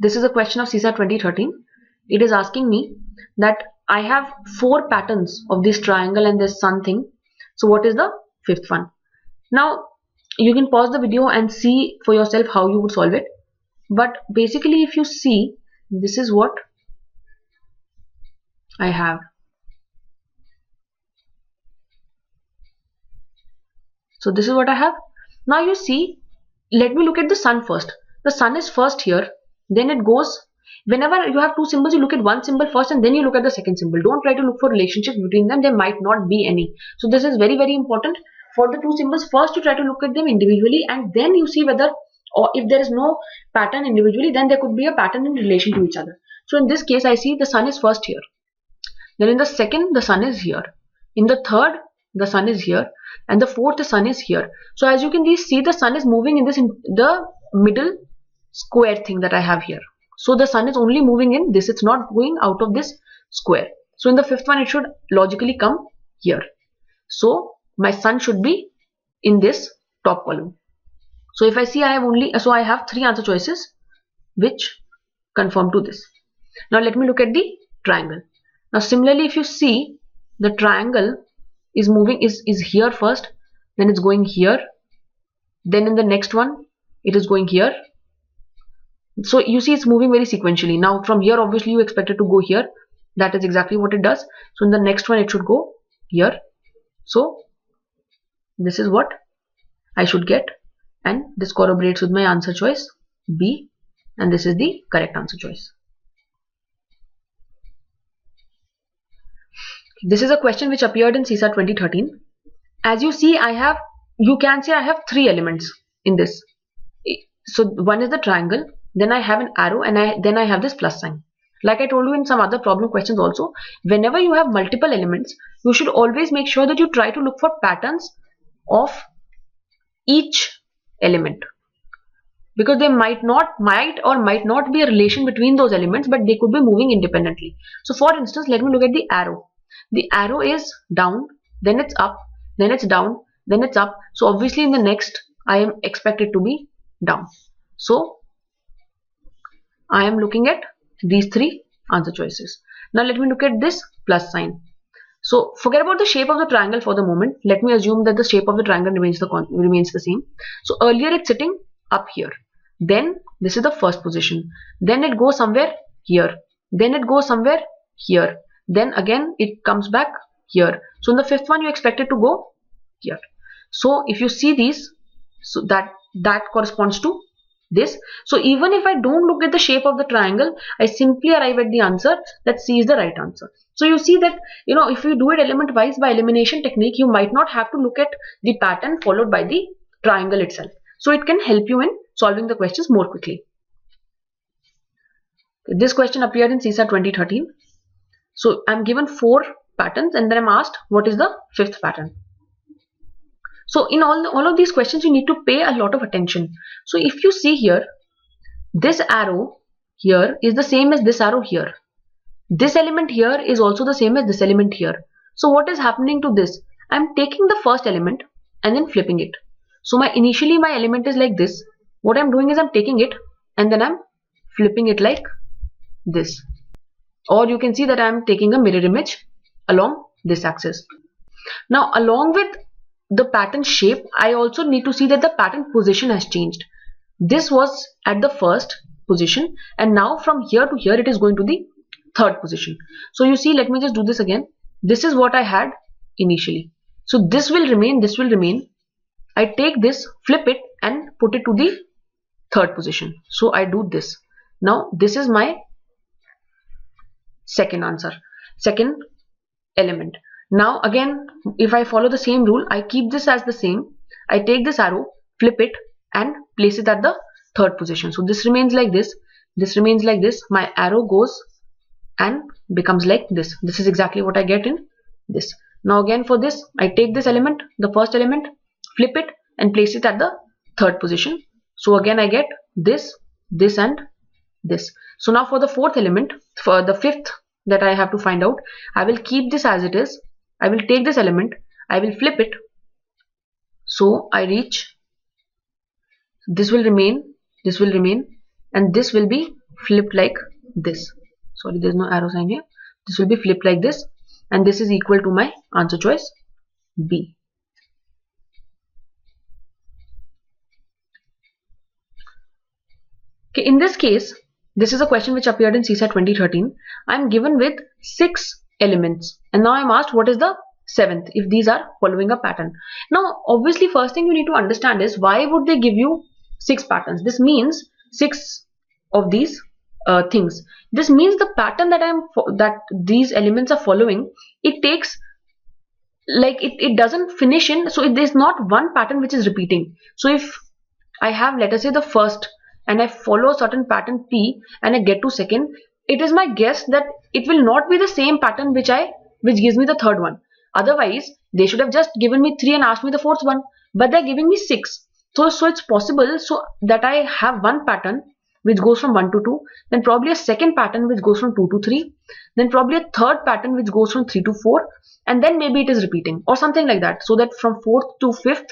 This is a question of CSAT 2013. It is asking me that I have 4 patterns of this triangle and this sun thing. So what is the 5th one? Now you can pause the video and see for yourself how you would solve it. But basically, if you see, this is what I have. So this is what I have. Now you see, let me look at the sun first. The sun is first here, then it goes. Whenever you have two symbols, you look at one symbol first and then you look at the second symbol. Don't try to look for relationships between them. There might not be any. So this is very, very important. For the two symbols, first you try to look at them individually and then you see whether, or if there is no pattern individually, then there could be a pattern in relation to each other. So in this case, I see the sun is first here. Then in the second, the sun is here. In the third, the sun is here. And the fourth, the sun is here. So as you can see, the sun is moving in the middle square thing that I have here. So the sun is only moving in this. It's not going out of this square. So in the 5th one, it should logically come here. So my sun should be in this top column. So if I see, I have 3 answer choices which conform to this. Now let me look at the triangle. Now similarly, if you see, the triangle is moving, is here first, then it's going here, then in the next one it is going here. So you see, it's moving very sequentially. Now from here, obviously you expect it to go here. That is exactly what it does. So in the next one, it should go here. So this is what I should get, and this corroborates with my answer choice B, and this is the correct answer choice. This is a question which appeared in CSAT 2013. As you see, you can say I have 3 elements in this. So one is the triangle, then I have an arrow, and then I have this plus sign. Like I told you in some other problem questions also, whenever you have multiple elements, you should always make sure that you try to look for patterns of each element, because there might or might not be a relation between those elements, but they could be moving independently. So for instance, let me look at the arrow. The arrow is down, then it's up, then it's down, then it's up. So obviously in the next, I am expected to be down. So I am looking at these 3 answer choices. Now let me look at this plus sign. So forget about the shape of the triangle for the moment. Let me assume that the shape of the triangle remains the same. So earlier it's sitting up here. Then this is the first position. Then it goes somewhere here. Then it goes somewhere here. Then again it comes back here. So in the 5th one, you expect it to go here. So if you see these, so that corresponds to this. So even if I don't look at the shape of the triangle, I simply arrive at the answer that C is the right answer. So you see that, if you do it element wise by elimination technique, you might not have to look at the pattern followed by the triangle itself. So it can help you in solving the questions more quickly. This question appeared in CSAT 2013. So I'm given 4 patterns and then I'm asked what is the 5th pattern. So in all of these questions, you need to pay a lot of attention. So if you see here, this arrow here is the same as this arrow here. This element here is also the same as this element here. So what is happening to this? I'm taking the first element and then flipping it. So initially my element is like this. What I'm doing is I'm taking it and then I'm flipping it like this. Or you can see that I'm taking a mirror image along this axis. Now along with the pattern shape, I also need to see that the pattern position has changed. This was at the first position and now from here to here it is going to the 3rd position. So you see, let me just do this again. This is what I had initially. So this will remain, this will remain. I take this, flip it and put it to the 3rd position. So I do this. Now this is my second answer, second element. Now again, if I follow the same rule, I keep this as the same. I take this arrow, flip it and place it at the 3rd position. So this remains like this. This remains like this. My arrow goes and becomes like this. This is exactly what I get in this. Now again for this, I take this element, the first element, flip it and place it at the 3rd position. So again I get this, this and this. So now for the 4th element, for the 5th that I have to find out, I will keep this as it is. I will take this element, I will flip it. So I reach, this will remain, and this will be flipped like this. Sorry, there's no arrow sign here. This will be flipped like this, and this is equal to my answer choice B. Okay, in this case, this is a question which appeared in CSAT 2013. I'm given with 6 elements, and now I'm asked what is the 7th if these are following a pattern. Now, obviously, first thing you need to understand is why would they give you 6 patterns? This means 6 of these things. This means the pattern that these elements are following, it takes, like, it doesn't finish in, so there's not one pattern which is repeating. So if I have, let us say, the first, and I follow a certain pattern P and I get to second, it is my guess that it will not be the same pattern which gives me the third one. Otherwise, they should have just given me 3 and asked me the fourth one, but they're giving me 6. So it's possible so that I have one pattern which goes from 1 to 2, then probably a second pattern which goes from 2 to 3, then probably a third pattern which goes from 3 to 4, and then maybe it is repeating or something like that, so that from 4th to 5th,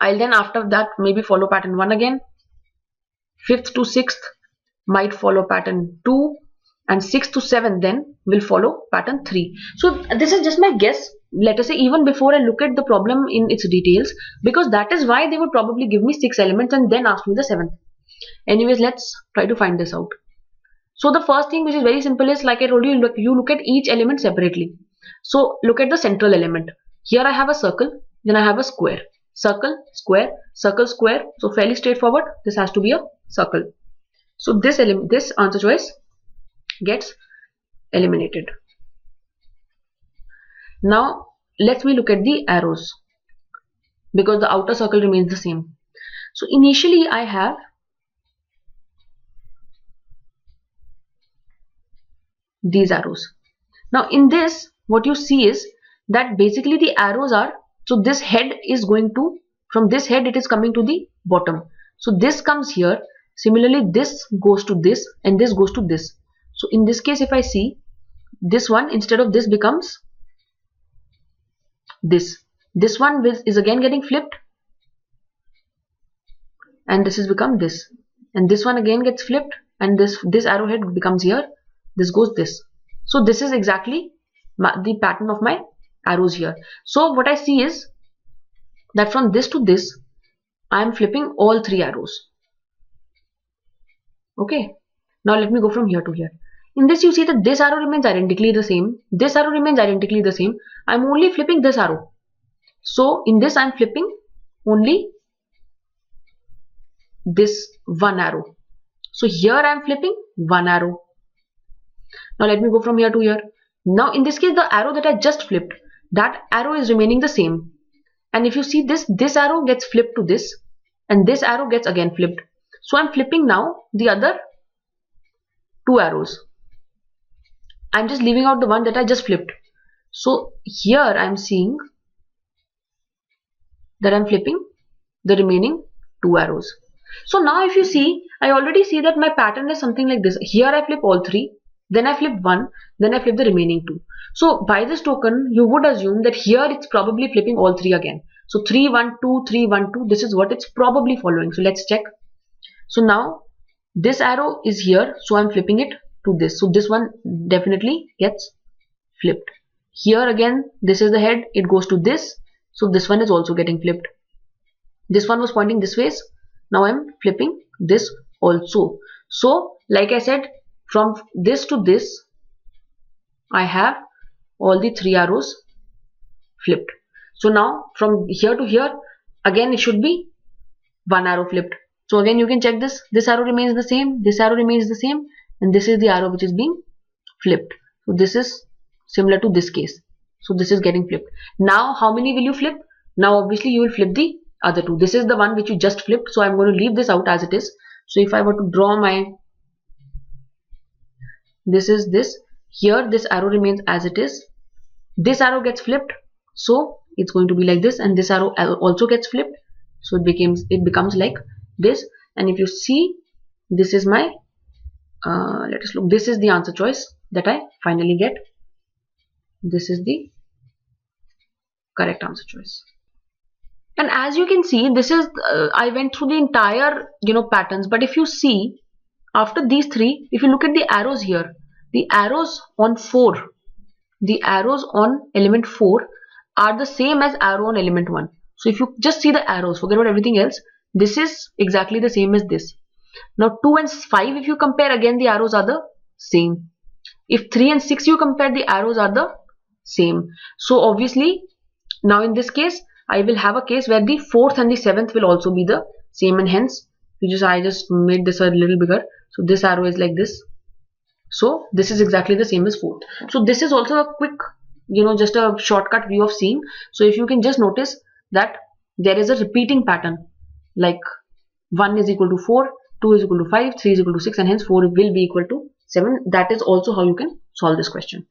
I'll then after that maybe follow pattern 1 again, 5th to 6th might follow pattern 2, and 6th to 7th then will follow pattern 3. So this is just my guess, let us say, even before I look at the problem in its details, because that is why they would probably give me 6 elements and then ask me the 7th. Anyways, let's try to find this out. So the first thing which is very simple is, like I told you, you look at each element separately. So look at the central element. Here I have a circle, then I have a square. Circle, square, circle, square. So fairly straightforward. This has to be a circle. So this answer choice gets eliminated. Now let me look at the arrows, because the outer circle remains the same. So initially I have these arrows. Now in this, what you see is that basically the arrows are, so this head is going to, from this head it is coming to the bottom. So this comes here. Similarly, this goes to this and this goes to this. So in this case, if I see this one, instead of this becomes this. This one is again getting flipped, and this has become this. And this one again gets flipped, and this arrowhead becomes here. This goes this. So this is exactly the pattern of my arrows here. So what I see is that from this to this, I am flipping all 3 arrows. Okay. Now let me go from here to here. In this, you see that this arrow remains identically the same. This arrow remains identically the same. I'm only flipping this arrow. So in this, I'm flipping only this one arrow. So here I'm flipping one arrow. Now let me go from here to here. Now in this case, the arrow that I just flipped, that arrow is remaining the same. And if you see this arrow gets flipped to this, and this arrow gets again flipped. So I'm flipping now the other 2 arrows. I'm just leaving out the one that I just flipped. So here I'm seeing that I'm flipping the remaining 2 arrows. So now if you see, I already see that my pattern is something like this. Here I flip all 3, then I flip 1, then I flip the remaining 2. So by this token, you would assume that here it's probably flipping all 3 again. So 3, 1, 2, 3, 1, 2, this is what it's probably following. So let's check. So now this arrow is here, so I'm flipping it to this. So this one definitely gets flipped. Here again, this is the head, it goes to this. So this one is also getting flipped. This one was pointing this way. Now I'm flipping this also. So like I said, from this to this, I have all the 3 arrows flipped. So now from here to here, again it should be 1 arrow flipped. So again you can check this. This arrow remains the same, this arrow remains the same, and this is the arrow which is being flipped. So this is similar to this case. So this is getting flipped. Now how many will you flip? Now obviously you will flip the other 2. This is the one which you just flipped. So I'm going to leave this out as it is. So if I were to draw my, this is this. Here this arrow remains as it is. This arrow gets flipped. So it's going to be like this, and this arrow also gets flipped. So it becomes like this. And if you see, this is my let us look. This is the answer choice that I finally get. This is the correct answer choice. And as you can see, this is I went through the entire patterns, but if you see, After these three, if you look at the arrows here, the arrows on 4, the arrows on element 4 are the same as arrow on element 1. So if you just see the arrows, forget about everything else, this is exactly the same as this. Now 2 and 5, if you compare, again the arrows are the same. If 3 and 6 you compare, the arrows are the same. So obviously, now in this case, I will have a case where the 4th and the 7th will also be the same, and hence I just made this a little bigger. So this arrow is like this. So this is exactly the same as 4th. So this is also a quick, just a shortcut view of seeing. So if you can just notice that there is a repeating pattern, like 1 is equal to 4, 2 is equal to 5, 3 is equal to 6, and hence 4 will be equal to 7. That is also how you can solve this question.